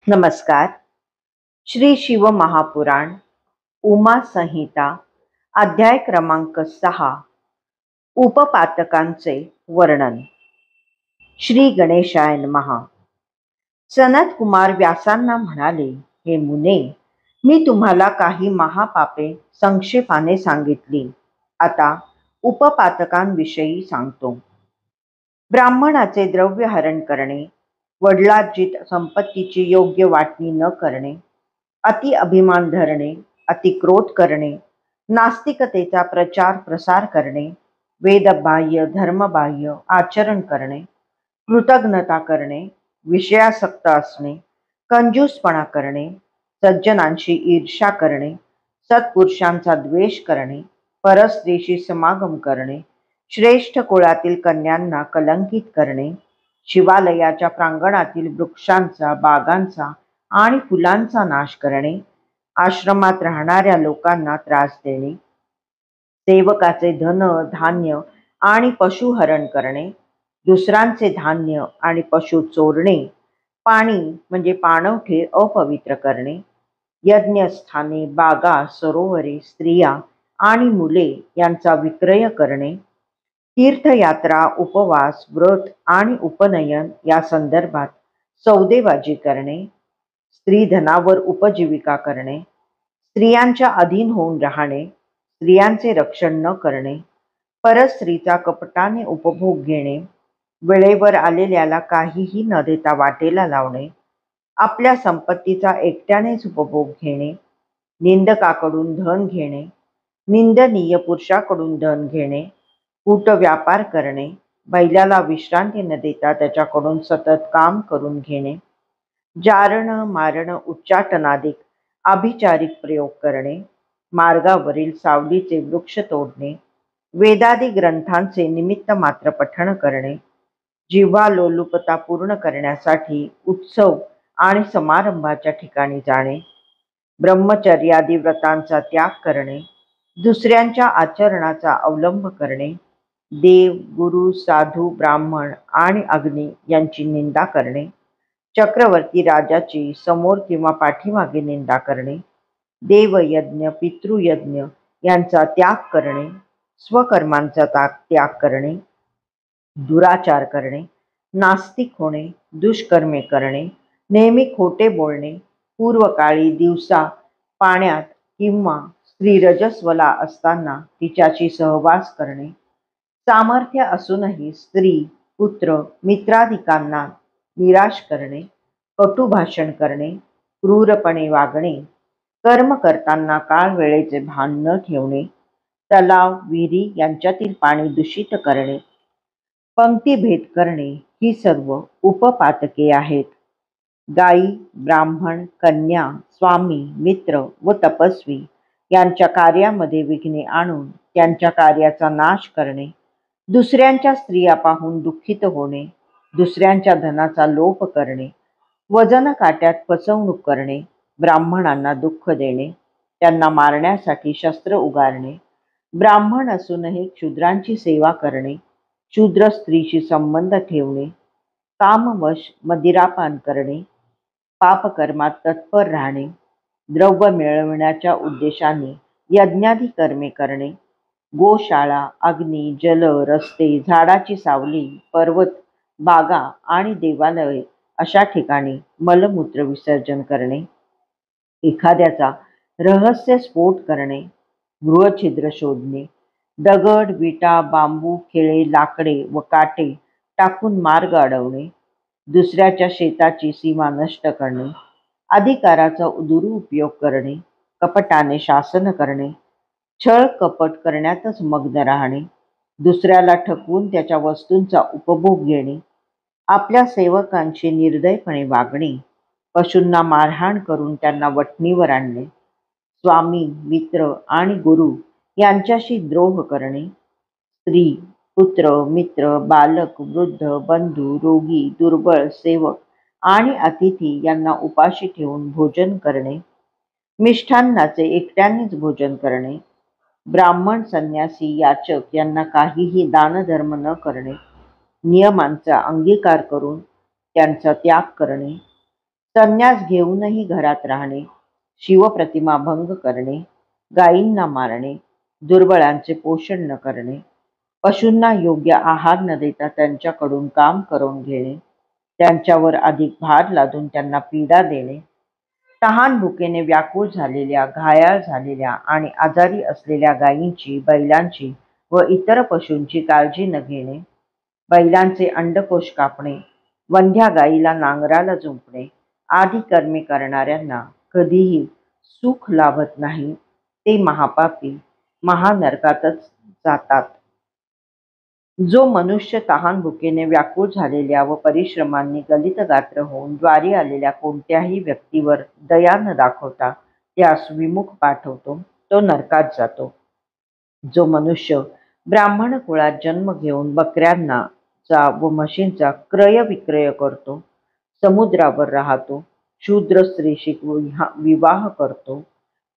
नमस्कार. श्री शिव महापुराण उमा संहिता अध्याय क्रमांक 6 उपपातकांचे वर्णन. श्री गणेशाय नमः. सनत कुमार व्यासांना म्हणाले, हे मुने, मी तुम्हाला काही महापापे संक्षेपाने सांगितली. आता उपपातकांविषयी सांगतो. ब्राह्मणाचे द्रव्य हरण करणे, वडिलार्जित संपत्तीची योग्य वाटणी न करणे, अति अभिमान धरणे, अति क्रोध करणे, नास्तिकतेचा प्रचार प्रसार करणे, वेदबाह्य धर्मबाह्य आचरण करणे, कृतज्ञता करणे, विषयासक्त असणे, कंजूसपणा करणे, सज्जनांशी ईर्ष्या करणे, सत्पुरुषांचा द्वेष करणे, परस्त्रीशी समागम करणे, श्रेष्ठ कुळातील कन्यांना कलंकित करणे, शिवालयाच्या प्रांगणातील वृक्षांचा, बागांचा आणि फुलांचा नाश करणे, आश्रमात राहणाऱ्या लोकांना त्रास देणे, सेवकाचे धन, धान्य आणि पशु हरण करणे, दुसऱ्यांचे धान्य आणि पशु चोरणे, पाणी म्हणजे पाणवठे अपवित्र करणे, यज्ञस्थाने, बागा, सरोवरे, स्त्रिया आणि मुले यांचा विक्रय करणे, तीर्थयात्रा, उपवास, व्रत आणि उपनयन या संदर्भात सौदेबाजी करणे, स्त्रीधनावर उपजीविका करणे, स्त्रियांच्या अधीन होऊन राहणे, स्त्रियांचे रक्षण न करणे, परस्त्रीचा कपटाने उपभोग घेणे, वेळेवर आलेल्याला काहीही न देता वाटेला लावणे, आपल्या संपत्तीचा एकट्यानेच उपभोग घेणे, निंदकाकडून धन घेणे, निंदनीय पुरुषाकडून धन घेणे, कूट व्यापार करणे, बैलाला विश्रांती न देता त्याच्याकडून सतत काम करून घेणे, जारण मारण उच्चाटनादिक अभिचारिक प्रयोग करणे, मार्गावरील सावलीचे वृक्ष तोडणे, वेदादी ग्रंथांचे निमित्त मात्र पठण करणे, जिव्हा लोलुपता पूर्ण करण्यासाठी उत्सव आणि समारंभाच्या ठिकाणी जाणे, ब्रह्मचर्यादी व्रतांचा त्याग करणे, दुसऱ्यांच्या आचरणाचा अवलंब करणे, देव, गुरु, साधू, ब्राह्मण आणि अग्नी यांची निंदा करणे, चक्रवर्ती राजाची समोर किंवा पाठीमागे निंदा करणे, देवयज्ञ, पितृयज्ञ यांचा त्याग करणे, स्वकर्मांचा त्याग करणे, दुराचार करणे, नास्तिक होणे, दुष्कर्मे करणे, नेहमी खोटे बोलणे, पूर्वकाळी दिवसा पाण्यात किंवा स्त्री रजस्वला असताना तिच्याशी सहवास करणे, सामर्थ्य असूनही स्त्री, पुत्र, मित्राधिकांना निराश करणे, कटू भाषण करणे, क्रूरपणे वागणे, कर्म करताना काळ वेळेचे भान न ठेवणे, तलाव, विहिरी यांच्यातील पाणी दूषित करणे, पंक्तीभेद करणे ही सर्व उपपातके आहेत. गायी, ब्राह्मण, कन्या, स्वामी, मित्र व तपस्वी यांच्या कार्यामध्ये विघ्ने आणून त्यांच्या कार्याचा नाश करणे, दुसऱ्यांच्या स्त्रिया पाहून दुःखित होणे, दुसऱ्यांच्या धनाचा लोप करणे, वजन काट्यात फसवणूक करणे, ब्राह्मणांना दुःख देणे, त्यांना मारण्यासाठी शस्त्र उगारणे, ब्राह्मण असूनही क्षुद्रांची सेवा करणे, शूद्र स्त्रीशी संबंध ठेवणे, कामवश मदिरापान करणे, पापकर्मात तत्पर राहणे, द्रव्य मिळवण्याच्या उद्देशाने यज्ञादी कर्मे करणे, गोशाळा, अग्नी, जल, रस्ते, झाडाची सावली, पर्वत, बागा आणि देवालय अशा ठिकाणी मलमूत्र विसर्जन करणे, एखाद्याचा रहस्य स्फोट करणे, गृहछिद्र शोधणे, दगड, विटा, बांबू, खिळे, लाकडे व काटे टाकून मार्ग अडवणे, दुसऱ्याच्या शेताची सीमा नष्ट करणे, अधिकाराचा दुरुपयोग करणे, कपटाने शासन करणे, छळ कपट करण्यातच मग्न राहणे, दुसऱ्याला ठकवून त्याच्या वस्तूंचा उपभोग घेणे, आपल्या सेवकांशी निर्दयपणे वागणे, पशूंना मारहाण करून त्यांना वठणीवर आणणे, स्वामी, मित्र आणि गुरु यांच्याशी द्रोह करणे, स्त्री, पुत्र, मित्र, बालक, वृद्ध, बंधू, रोगी, दुर्बळ, सेवक आणि अतिथी यांना उपाशी ठेवून भोजन करणे, मिष्ठान्नाचे एकट्यानेच भोजन करणे, ब्राह्मण, संन्यासी, याचक यांना काहीही दानधर्म न करणे, नियमांचा अंगीकार करून त्यांचा त्याग करणे, संन्यास घेऊनही घरात राहणे, शिवप्रतिमा भंग करणे, गायींना मारणे, दुर्बळांचे पोषण न करणे, पशूंना योग्य आहार न देता त्यांच्याकडून काम करून घेणे, त्यांच्यावर अधिक भार लादून त्यांना पीडा देणे, तहान भुकेने व्याकुळ झालेल्या, घायाळ झालेल्या आणि आजारी असलेल्या गायींची, बैलांची व इतर पशूंची काळजी न घेणे, बैलांचे अंडकोश कापणे, वंध्या गायीला नांगराला जुंपणे आदी कर्मे करणाऱ्यांना कधीही सुख लाभत नाही. ते महापापी महानरकातच जातात. जो मनुष्य तहान भुकेने व्याकुळ झालेल्या व परिश्रमांनी गलित गात्र होऊन द्वारी आलेल्या कोणत्याही व्यक्तीवर दया न दाखवता त्यास विमुख पाठवतो, तो नरकात जातो. जो मनुष्य ब्राह्मण कुळात जन्म घेऊन बकऱ्यांना चा व म्हशींचा क्रय विक्रय करतो, समुद्रावर राहतो, शूद्र स्त्रीशी विवाह करतो,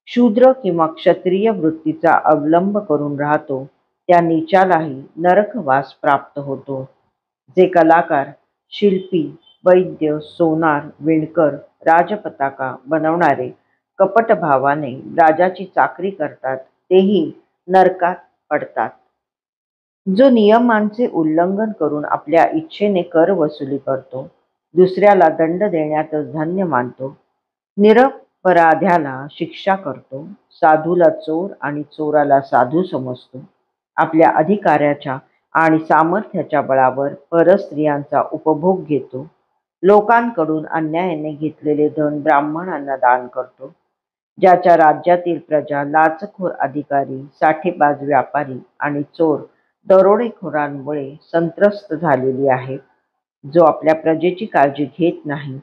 शूद्र किंवा क्षत्रिय वृत्तीचा अवलंब करून राहतो, त्या नीचालाही नरकवास प्राप्त होतो. जे कलाकार, शिल्पी, वैद्य, सोनार, विणकर, राजपताका बनवणारे कपट भावाने राजाची चाकरी करतात, तेही नरकात पडतात. जो नियमांचे उल्लंघन करून आपल्या इच्छेने कर वसुली करतो, दुसऱ्याला दंड देण्यातच धन्य मानतो, निरपराध्याला शिक्षा करतो, साधूला चोर आणि चोराला साधू समजतो, आपल्या अधिकाराच्या आणि सामर्थ्याच्या बळावर परस्त्रियांचा उपभोग घेतो, लोकांकडून अन्यायाने घेतलेले धन ब्राह्मणांना दान करतो, ज्याच्या राज्यातील प्रजा लाचखोर अधिकारी, साठेबाज व्यापारी आणि चोर दरोडेखोरांमुळे संत्रस्त झालेली आहे, जो आपल्या प्रजेची काळजी घेत नाही,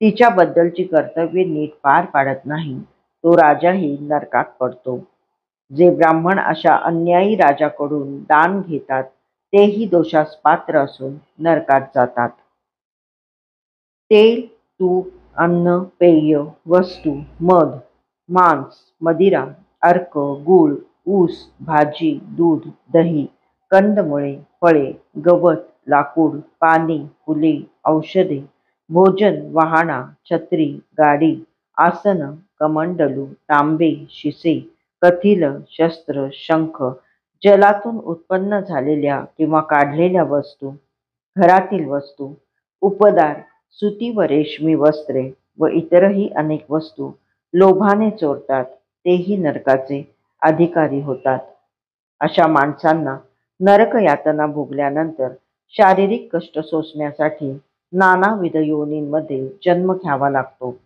तिच्याबद्दलची कर्तव्ये नीट पार पाडत नाही, तो राजाही नरकात पडतो. जे ब्राह्मण अशा अन्यायी राजाकडून दान घेतात, तेही दोषास पात्र असून नरकात जातात. तेल, तूप, अन्न, पेय वस्तू, मध, मांस, मदिरा, अर्क, गूळ, ऊस, भाजी, दूध, दही, कंदमुळे, फळे, गवत, लाकूड, पाने, फुले, औषधे, भोजन, वाहना, छत्री, गाडी, आसन, कमंडलू, तांबे, शिसे, कथिल, शस्त्र, शंख, जलातून उत्पन्न झालेल्या किंवा काढलेल्या वस्तू, घरातील वस्तू, उपदार, सुती व रेशमी वस्त्रे व इतरही अनेक वस्तू लोभाने चोरतात, तेही नरकाचे अधिकारी होतात. अशा माणसांना नरक यातना भोगल्यानंतर शारीरिक कष्ट सोसण्यासाठी नानाविध योनींमध्ये जन्म घ्यावा लागतो.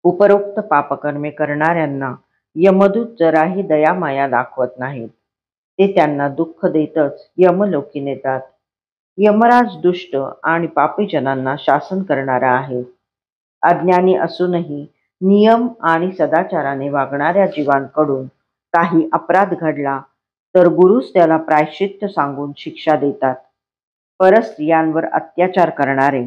उपरोक्त पापकर्मे करणाऱ्यांना यमदूत जराही दयामाया दाखवत नाहीत. ते त्यांना दुःख देतच यमलोकी नेतात. यमराज दुष्ट आणि पापीजनांना शासन करणारा आहे. अज्ञानी असूनही नियम आणि सदाचाराने वागणाऱ्या जीवांकडून काही अपराध घडला तर गुरुच त्याला प्रायश्चित्त सांगून शिक्षा देतात. परस्त्रियांवर अत्याचार करणारे,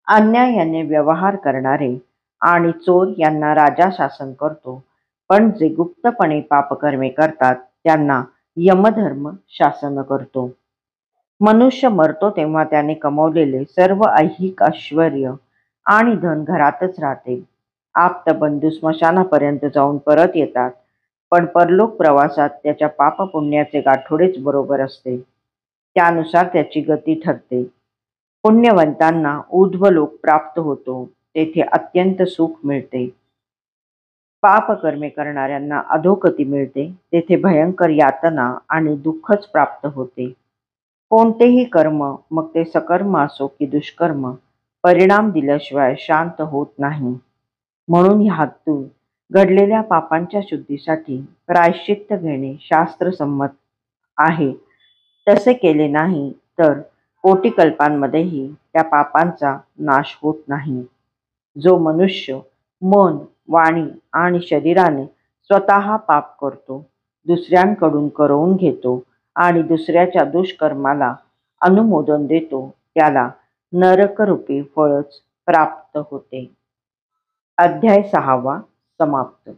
अन्यायाने व्यवहार करणारे आणि चोर यांना राजा शासन करतो, पण जे गुप्तपणे पापकर्मे करतात त्यांना यमधर्म शासन करतो. मनुष्य मरतो तेव्हा त्याने कमवलेले सर्व ऐहिक ऐश्वर्य आणि धन घरातच राहते. आप्त बंधू स्मशानापर्यंत जाऊन परत येतात, पण परलोक प्रवासात त्याच्या पापपुण्याचे गाठोडेच बरोबर असते. त्यानुसार त्याची गती ठरते. पुण्यवंतांना ऊर्ध्वलोक प्राप्त होतो, तेथे अत्यंत सुख मिळते. पापकर्मे करणाऱ्यांना अधोगती मिळते, तेथे भयंकर यातना आणि दुःखच प्राप्त होते. कोणतेही कर्म, मग ते सकर्म असो की दुष्कर्म, परिणाम दिल्याशिवाय शांत होत नाही. म्हणून ह्यातून घडलेल्या पापांच्या शुद्धीसाठी प्रायश्चित्त घेणे शास्त्रसंमत आहे. तसे केले नाही तर कोटी कल्पांमध्येही त्या पापांचा नाश होत नाही. जो मनुष्य मन, वाणी आणि शरीराने स्वतः पाप करतो, दुसऱ्यांकडून करवून घेतो आणि दुसऱ्याच्या दुष्कर्माला अनुमोदन देतो, त्याला नरकरूपी फळच प्राप्त होते. अध्याय 6 समाप्त.